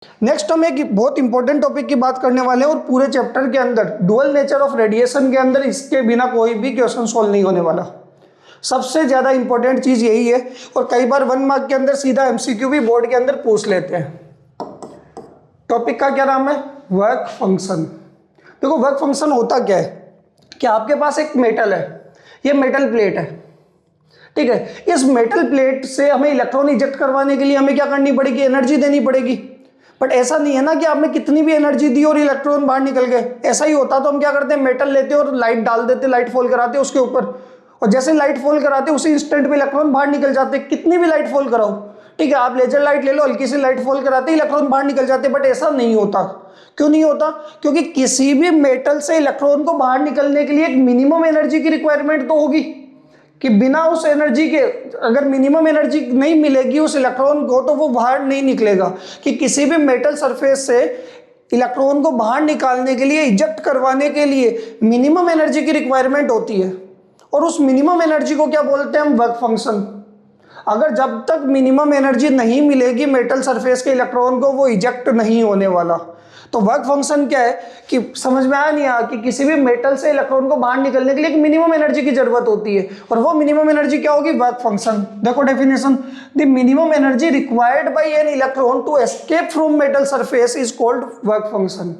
Next हम एक बहुत इंपॉर्टेंट टॉपिक की बात करने वाले हैं और पूरे चैप्टर के अंदर डुअल नेचर ऑफ रेडिएशन के अंदर इसके बिना कोई भी क्वेश्चन सॉल्व नहीं होने वाला। सबसे ज़्यादा इंपॉर्टेंट चीज़ यही है और कई बार 1 मार्क के अंदर सीधा एमसीक्यू भी बोर्ड के अंदर पूछ लेते हैं। टॉपिक का क्या नाम है? Work function. देखो वर्क फंक्शन होता क्या है कि आपके पास एक मेटल है, ये मेटल प्लेट है, ठीक है। इस मेटल प्लेट से हमें इलेक्ट्रॉन इजेक्ट करवाने के लिए हमें क्या करनी पड़ेगी? एनर्जी देनी पड़ेगी। बट ऐसा नहीं है ना कि आपने कितनी भी एनर्जी दी और इलेक्ट्रॉन बाहर निकल गए। ऐसा ही होता तो हम क्या करते हैं, मेटल लेते और लाइट डाल देते, लाइट फॉल कराते उसके ऊपर, और जैसे लाइट फॉल कराते उसी इंस्टेंट पे इलेक्ट्रॉन बाहर निकल जाते। कितनी भी लाइट फॉल कराओ, ठीक है, आप लेजर लाइट ले लो, हल्की सी लाइट फॉल कराते इलेक्ट्रॉन बाहर निकल जाते। बट ऐसा नहीं होता। क्यों नहीं होता? क्योंकि किसी भी मेटल से इलेक्ट्रॉन को बाहर निकलने के लिए एक मिनिमम एनर्जी की रिक्वायरमेंट तो होगी कि बिना उस एनर्जी के, अगर मिनिमम एनर्जी नहीं मिलेगी उस इलेक्ट्रॉन को तो वो बाहर नहीं निकलेगा। कि किसी भी मेटल सरफेस से इलेक्ट्रॉन को बाहर निकालने के लिए, इजेक्ट करवाने के लिए मिनिमम एनर्जी की रिक्वायरमेंट होती है और उस मिनिमम एनर्जी को क्या बोलते हैं हम? Work function. अगर जब तक मिनिमम एनर्जी नहीं मिलेगी मेटल सरफेस के इलेक्ट्रॉन को, वो इजेक्ट नहीं होने वाला। तो वर्क फंक्शन क्या है कि समझ में आया नहीं आया कि किसी भी मेटल से इलेक्ट्रॉन को बाहर निकलने के लिए एक मिनिमम एनर्जी की जरूरत होती है और वो मिनिमम एनर्जी क्या होगी? Work function. देखो definition, the minimum energy required by an electron to escape from metal surface is called work function.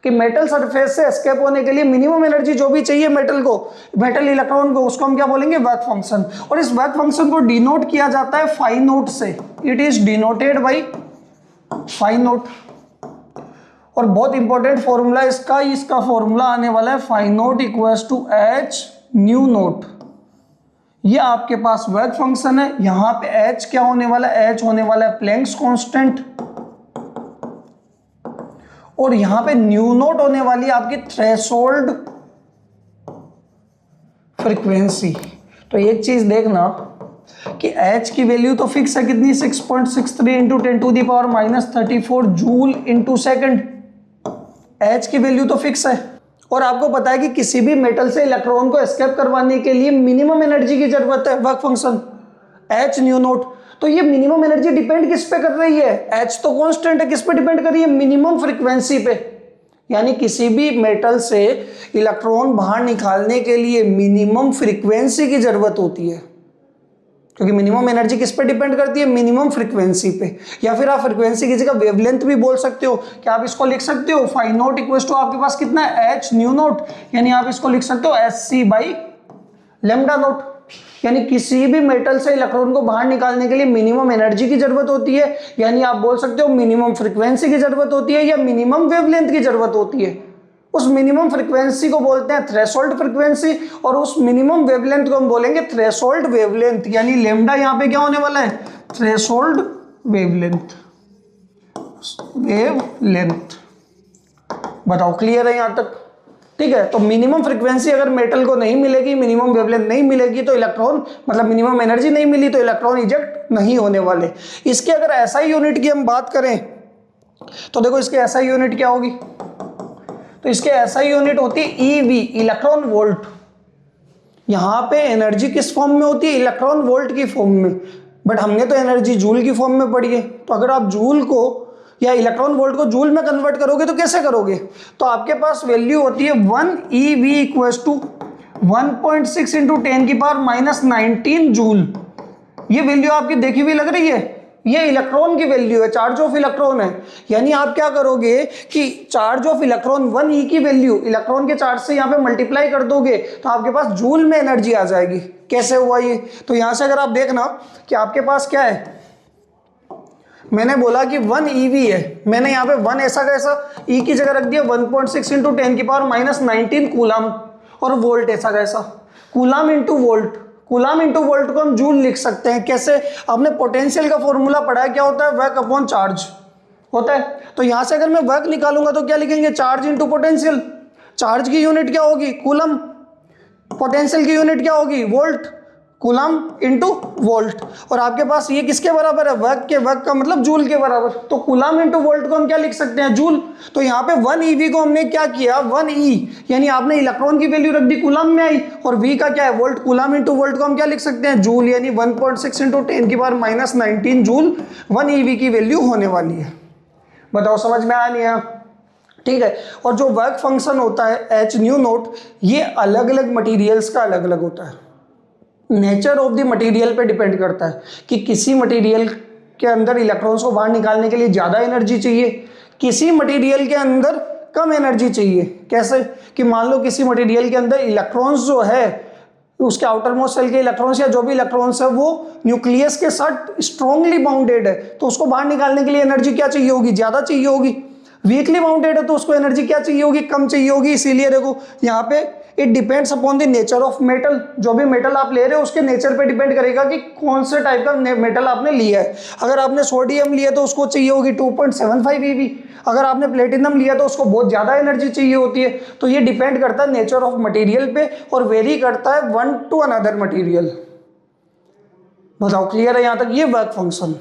कि मेटल सरफेस से एस्केप होने के लिए मिनिमम एनर्जी जो भी चाहिए मेटल को, मेटल इलेक्ट्रॉन को, उसको हम क्या बोलेंगे? Work function. और इस वर्क फंक्शन को डिनोट किया जाता है फाई नोट से। It is denoted by phi nought. और बहुत इंपॉर्टेंट फॉर्मूला इसका फॉर्मूला आने वाला है phi nought equals to H nu nought. ये आपके पास वर्क फंक्शन है। यहां पे एच क्या होने वाला है? एच होने वाला है प्लैंक्स कांस्टेंट और यहां पे न्यू नोट होने वाली है आपकी थ्रेशोल्ड फ्रीक्वेंसी। तो एक चीज देखना कि H की वैल्यू तो फिक्स है, कितनी? 6.63 into 10⁻⁻34 joule into second. H की वैल्यू तो फिक्स है और आपको पता है कि किसी भी मेटल से इलेक्ट्रॉन को एस्केप करवाने के लिए मिनिमम एनर्जी की जरूरत है, work function H new note. तो ये मिनिमम एनर्जी डिपेंड किस पे कर रही है? H तो कांस्टेंट है, किस पे डिपेंड कर रही है? मिनिमम फ्रीक्वेंसी पे। यानी किसी भी मेटल से इलेक्ट्रॉन बाहर निकालने के लिए मिनिमम फ्रीक्वेंसी की जरूरत होती है, क्योंकि मिनिमम एनर्जी किस पे डिपेंड करती है? मिनिमम फ्रीक्वेंसी पे। या फिर आप फ्रीक्वेंसी की जगह वेवलेंथ भी बोल सकते हो। क्या आप इसको लिख सकते हो? फाई नोट इक्वल्स टू आपके पास कितना है? H nu note. यानी आप इसको लिख सकते हो एससी बाई लेमडा नोट। यानी किसी भी मेटल से इलेक्ट्रॉन को बाहर निकालने के लिए मिनिमम एनर्जी की जरूरत होती है, यानी आप बोल सकते हो मिनिमम फ्रीक्वेंसी की जरूरत होती है या मिनिमम वेवलेंथ की जरूरत होती है। उस मिनिमम फ्रीक्वेंसी को बोलते हैं थ्रेशोल्ड फ्रीक्वेंसी और उस मिनिमम वेवलेंथ को हम बोलेंगे थ्रेशोल्ड वेवलेंथ। यानी लेमडा यहां पे क्या होने वाला है? Threshold wavelength. वेवलेंथ बताओ, क्लियर है यहां तक? ठीक है। तो मिनिमम फ्रीक्वेंसी अगर मेटल को नहीं मिलेगी, मिनिमम वेवलेंथ नहीं मिलेगी तो इलेक्ट्रॉन, मतलब मिनिमम एनर्जी नहीं मिली तो इलेक्ट्रॉन इजेक्ट नहीं होने वाले। इसके अगर एसआई यूनिट की हम बात करें तो देखो इसके एसआई यूनिट क्या होगी? तो इसके एसआई यूनिट होती है ईवी, इलेक्ट्रॉन वोल्ट। यहां पे एनर्जी किस फॉर्म में होती है? इलेक्ट्रॉन वोल्ट की फॉर्म में। बट हमने तो एनर्जी जूल की फॉर्म में पढ़ी है। तो अगर आप जूल को या इलेक्ट्रॉन वोल्ट को जूल में कन्वर्ट करोगे तो कैसे करोगे? तो आपके पास वैल्यू होती है 1 EV equals to 1.6 into 10⁻⁻19 joule. ये वैल्यू आपकी देखी हुई लग रही है? ये इलेक्ट्रॉन की वैल्यू है, चार्ज ऑफ इलेक्ट्रॉन है। यानी आप क्या करोगे कि चार्ज ऑफ इलेक्ट्रॉन 1 E की वैल्यू इलेक्ट्रॉन के चार्ज से यहाँ पे मल्टीप्लाई कर दोगे तो आपके पास जूल में एनर्जी आ जाएगी। कैसे हुआ ये? तो यहां से अगर आप देखना कि आपके पास क्या है, मैंने बोला कि 1 EV है, मैंने यहाँ पे 1 ऐसा कैसा E की जगह रख दिया 1.6 इंटू 10⁻⁻19 कूलम और वोल्ट ऐसा कैसा, coulomb into volt. Coulomb into volt को हम जूल लिख सकते हैं। कैसे? आपने पोटेंशियल का फॉर्मूला पढ़ा है, क्या होता है? वर्क अपॉन चार्ज होता है। तो यहां से अगर मैं वर्क निकालूंगा तो क्या लिखेंगे? Charge into potential. चार्ज की यूनिट क्या होगी? कूलम। पोटेंशियल की यूनिट क्या होगी? वोल्ट। Coulomb into volt. और आपके पास ये किसके बराबर है? वर्क के, वर्क का मतलब जूल के बराबर। तो कूलम इंटू वोल्ट को हम क्या लिख सकते हैं? जूल। तो यहाँ पे 1 EV को हमने क्या किया? 1 E, यानी आपने इलेक्ट्रॉन की वैल्यू रख दी, कूलम में आई, और V का क्या है? वोल्ट। कूलम इंटू वोल्ट को हम क्या लिख सकते हैं? जूल। यानी 1.6 इंटू 10⁻⁻19 जूल 1 EV की वैल्यू होने वाली है। बताओ समझ में आया नहीं आया? ठीक है। और जो वर्क फंक्शन होता है एच न्यू नोट, ये अलग अलग मटेरियल्स का अलग अलग होता है। नेचर ऑफ द मटेरियल पे डिपेंड करता है कि किसी मटेरियल के अंदर इलेक्ट्रॉन्स को बाहर निकालने के लिए ज़्यादा एनर्जी चाहिए, किसी मटेरियल के अंदर कम एनर्जी चाहिए। कैसे कि मान लो किसी मटेरियल के अंदर इलेक्ट्रॉन्स जो है, उसके आउटर मोस्ट सेल के इलेक्ट्रॉन्स या जो भी इलेक्ट्रॉन्स है वो न्यूक्लियस के साथ स्ट्रांगली बाउंडेड है, तो उसको बाहर निकालने के लिए एनर्जी क्या चाहिए होगी? ज़्यादा चाहिए होगी। वीकली बाउंडेड है तो उसको एनर्जी क्या चाहिए होगी? कम चाहिए होगी। इसीलिए देखो यहाँ पे it depends upon the nature of metal. जो भी मेटल आप ले रहे हो उसके नेचर पे डिपेंड करेगा कि कौन से टाइप का मेटल आपने लिया है। अगर आपने सोडियम लिया तो उसको चाहिए होगी 2.75 eV। अगर आपने प्लेटिनम लिया तो उसको बहुत ज़्यादा एनर्जी चाहिए होती है। तो ये डिपेंड करता है नेचर ऑफ मटेरियल पे और वेरी करता है वन टू अनदर मटेरियल। बताओ क्लियर है यहाँ तक? ये वर्क फंक्शन।